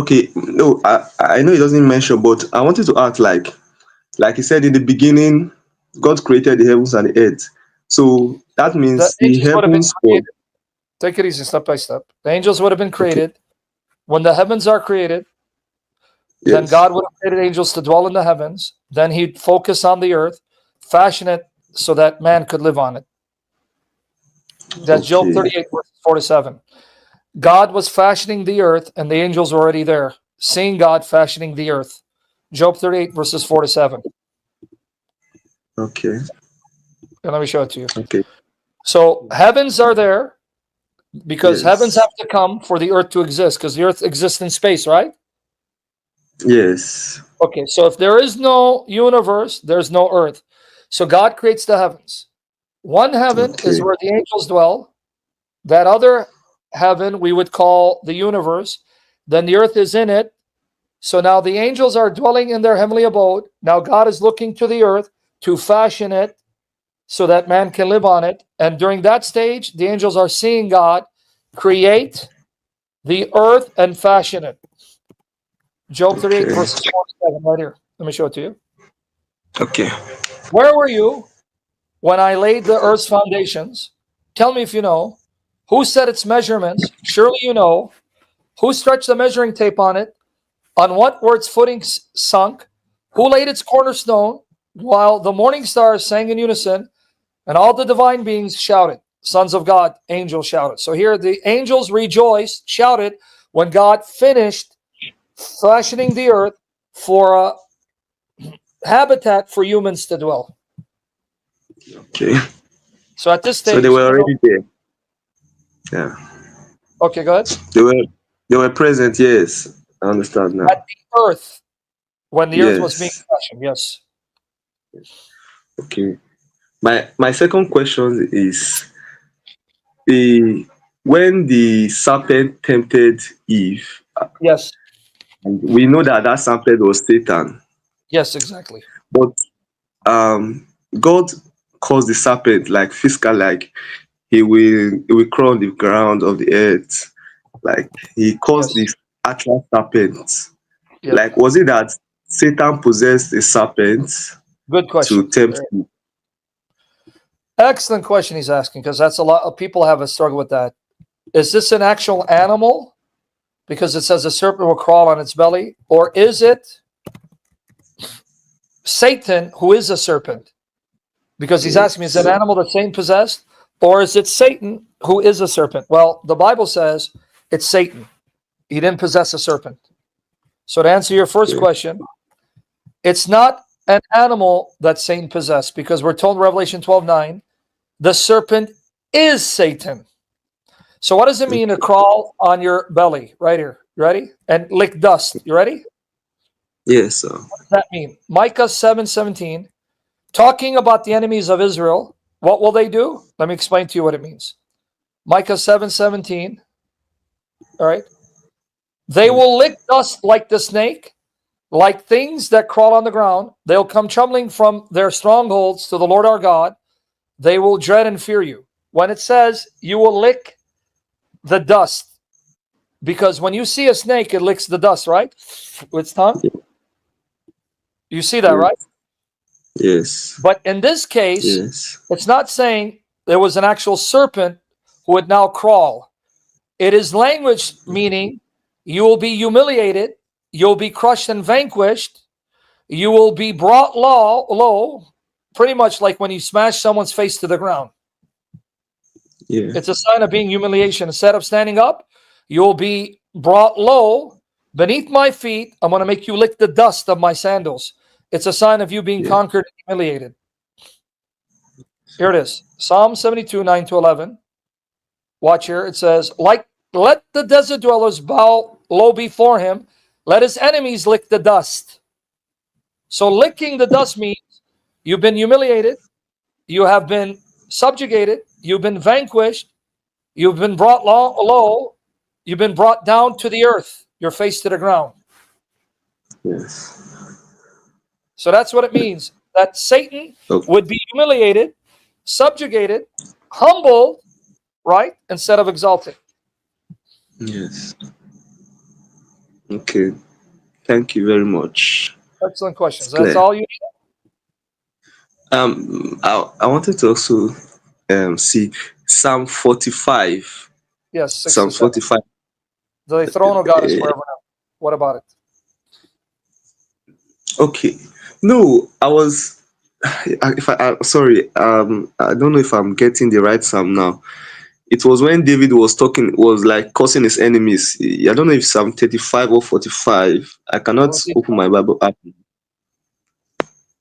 Okay, no, I know it doesn't mention, but I wanted to ask, like he said in the beginning, God created the heavens and the earth. So that The means the angels would have been heavens was created. Take it easy, step by step. The angels would have been okay. created. When the heavens are created, then Yes. God would have created angels to dwell in the heavens. Then he'd focus on the earth, fashion it so that man could live on it. That's Job Okay. 38, verses 4 to 7. God was fashioning the earth, and the angels were already there, seeing God fashioning the earth. Job 38, verses 4 to 7. Okay. And let me show it to you. Okay. So heavens are there because heavens Yes. have to come for the earth to exist, because the earth exists in space, right? Yes. Okay, so if there is no universe, there's no earth. So God creates the heavens. One heaven is Okay. where the angels dwell. That other heaven we would call the universe. Then the earth is in it. So now the angels are dwelling in their heavenly abode. Now God is looking to the earth to fashion it so that man can live on it. And during that stage, the angels are seeing God create the earth and fashion it. Job 38, Okay. verses 47, right here. Let me show it to you. Okay. Where were you when I laid the earth's foundations? Tell me if you know. Who set its measurements? Surely you know. Who stretched the measuring tape on it? On what were its footings sunk? Who laid its cornerstone? While the morning stars sang in unison, and all the divine beings shouted, sons of God, angels shouted. So here the angels rejoiced, shouted, when God finished fashioning the earth for a habitat for humans to dwell. Okay. So at this So they stage, were already there. Yeah. okay, go ahead. They were they were present, yes. I understand At now. the earth, when the earth was being Yes. fashioned, yes. Okay. My second question is the when the serpent tempted Eve, Yes, and we know that that serpent was Satan, yes, exactly. but God caused the serpent like physical, like he will crawl on the ground of the earth, like he caused Yes, this actual serpent. yep. Like, was it that Satan possessed a serpent Good to question. tempt Eve? Excellent question he's asking, because that's a lot of people have a struggle with that. Is this an actual animal? Because it says the serpent will crawl on its belly, or is it Satan who is a serpent? Because he's asking me, is it an Yes. animal that Satan possessed, or is it Satan who is a serpent? Well, the Bible says it's Satan. He didn't possess a serpent. So to answer your first Okay. question, it's not an animal that Satan possessed, because we're told in Revelation 12:9, the serpent is Satan. So what does it mean to crawl on your belly? Right here. You ready? And lick dust. You ready? Yes, sir. What does that mean? Micah 7:17, talking about the enemies of Israel. What will they do? Let me explain to you what it means. Micah 7:17. All right. They will lick dust like the snake, like things that crawl on the ground. They'll come trembling from their strongholds to the Lord our God. They will dread and fear you. When it says you will lick the dust, because when you see a snake, it licks the dust, right? With its tongue. You see that, right? Yes. Yes. But in this case, Yes. it's not saying there was an actual serpent who would now crawl. It is language meaning you will be humiliated, you'll be crushed and vanquished, you will be brought low, pretty much like when you smash someone's face to the ground. Yeah. It's a sign of being humiliation. Instead of standing up, you'll be brought low beneath my feet. I'm going to make you lick the dust of my sandals. It's a sign of you being Yeah. conquered and humiliated. Here it is. Psalm 72, 9 to 11. Watch here. It says, like, let the desert dwellers bow low before him. Let his enemies lick the dust. So licking the dust means you've been humiliated. You have been subjugated. You've been vanquished. You've been brought low. You've been brought down to the earth, your face to the ground. Yes. So that's what it means, that Satan Okay. would be humiliated, subjugated, humbled, right, instead of exalted. Yes. Okay. Thank you very much. Excellent It's questions. That's clear. all you. I wanted to also see Psalm 45. Yes, 6 Psalm to 7. 45. The throne of God is Uh, forever now. What about it? okay. No, I was. If sorry, I don't know if I'm getting the right Psalm now. It was when David was talking, was like cursing his enemies. I don't know if Psalm 35 or 45. I cannot What was he open doing? my Bible app.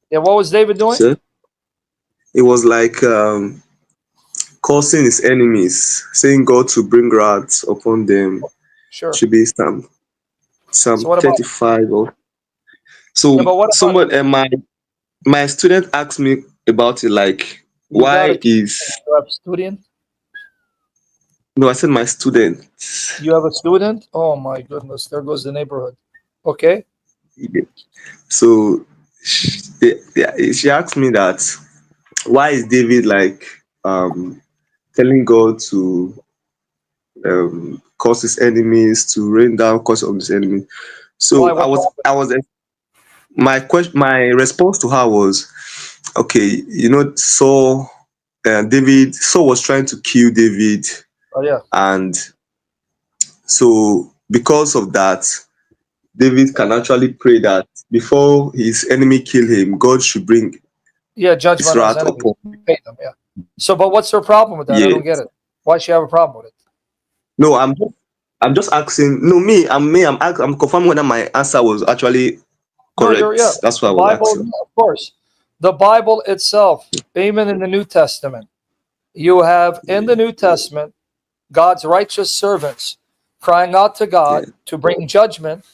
Yeah, what was David doing? So it was like cursing his enemies, saying God to bring wrath upon them. Sure. Should be So Psalm what about it? 35 or Yeah, so. but what about it? Someone my student asked me about it, like You got why to teach. is You have a student. no, I said my student. You have a student. Oh my goodness! There goes the neighborhood. Okay. So she asked me that why is David like um telling God to cause his enemies to rain down cause of his enemy. Why? So What's wrong with my response to her was, okay, Saul was trying to kill David, it? Oh yeah. and so because of that, David can actually pray that before his enemy kill him, God should bring Yeah, his judgment on his wrath enemies. upon. Repay them. Yeah. So, but what's her problem with that? I don't get Yes. it. Why she have a problem with it? No, I'm just asking. No, I'm confirming whether my answer was actually No, you're yeah. correct. That's why The I was Bible, asking. of course. The Bible itself, even in the New Testament, you have in the New Testament God's righteous servants crying out to Yeah. God to bring judgment,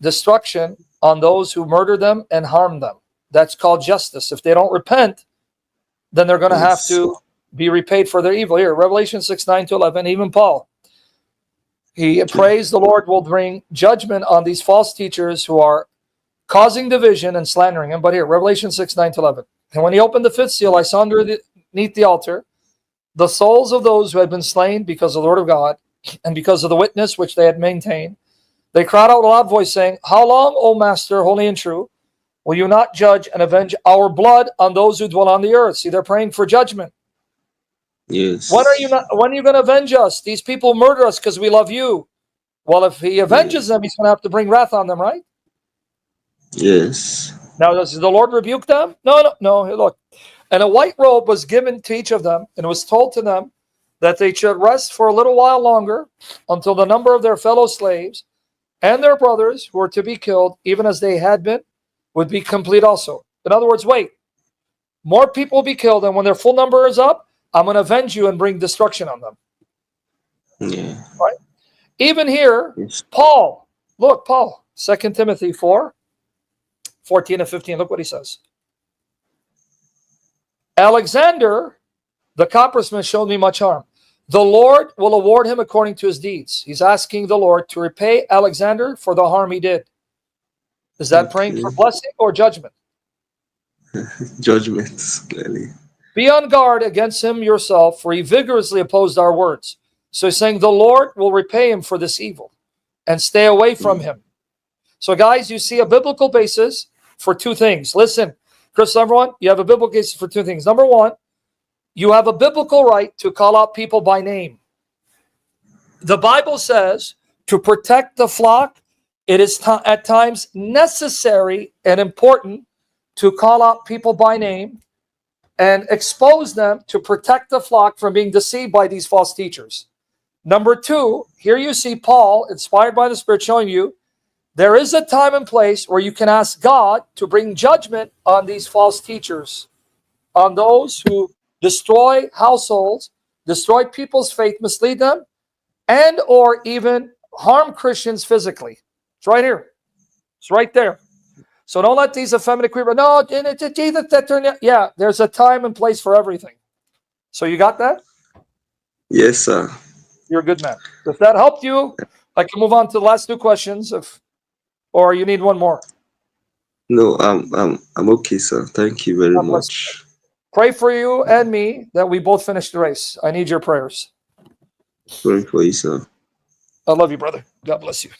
destruction on those who murder them and harm them. That's called justice. If they don't repent, then they're going to have Yes. to be repaid for their evil. Here, Revelation 6, 9 to 11, even Paul, he Okay. prays the Lord will bring judgment on these false teachers who are causing division and slandering him. But here, Revelation 6, 9 to 11. And when he opened the fifth seal, I saw underneath the altar the souls of those who had been slain because of the word of God and because of the witness which they had maintained. They cried out with a loud voice, saying, How long, O Master, holy and true, will you not judge and avenge our blood on those who dwell on the earth? See, they're praying for judgment. Yes. When are you going to avenge us? These people murder us because we love you. Well, if he Yeah. avenges them, he's going to have to bring wrath on them, right? Yes. Now, does the Lord rebuke them? No, no, no. Hey, look. And a white robe was given to each of them, and it was told to them that they should rest for a little while longer until the number of their fellow slaves and their brothers who were to be killed, even as they had been, would be complete also. In other words, wait, more people will be killed, and when their full number is up, I'm going to avenge you and bring destruction on them. Yeah. Right? Even here, Yes. Paul, look, Paul, 2 Timothy 4, 14 and 15, look what he says. Alexander, the coppersmith, showed me much harm. The Lord will award him according to his deeds. He's asking the Lord to repay Alexander for the harm he did. Is that praying for Okay. blessing or judgment? Judgments, clearly. Be on guard against him yourself, for he vigorously opposed our words. So he's saying the Lord will repay him for this evil and stay away from him. So, guys, you see a biblical basis for two things. Listen, Chris, everyone, you have a biblical basis for two things. Number one, you have a biblical right to call out people by name. The Bible says to protect the flock, it is at times necessary and important to call out people by name and expose them to protect the flock from being deceived by these false teachers. Number two, here you see Paul, inspired by the Spirit, showing you there is a time and place where you can ask God to bring judgment on these false teachers, on those who destroy households, destroy people's faith, mislead them, and or even harm Christians physically. It's right here. It's right there. So don't let these effeminate creepers, no, yeah, there's a time and place for everything. So you got that? Yes, sir. You're a good man. If that helped you, I can move on to the last two questions, or you need one more. No, I'm okay, sir. Thank you very God bless you. much. Pray for you and me that we both finish the race. I need your prayers. Praying for you, sir. I love you, brother. God bless you.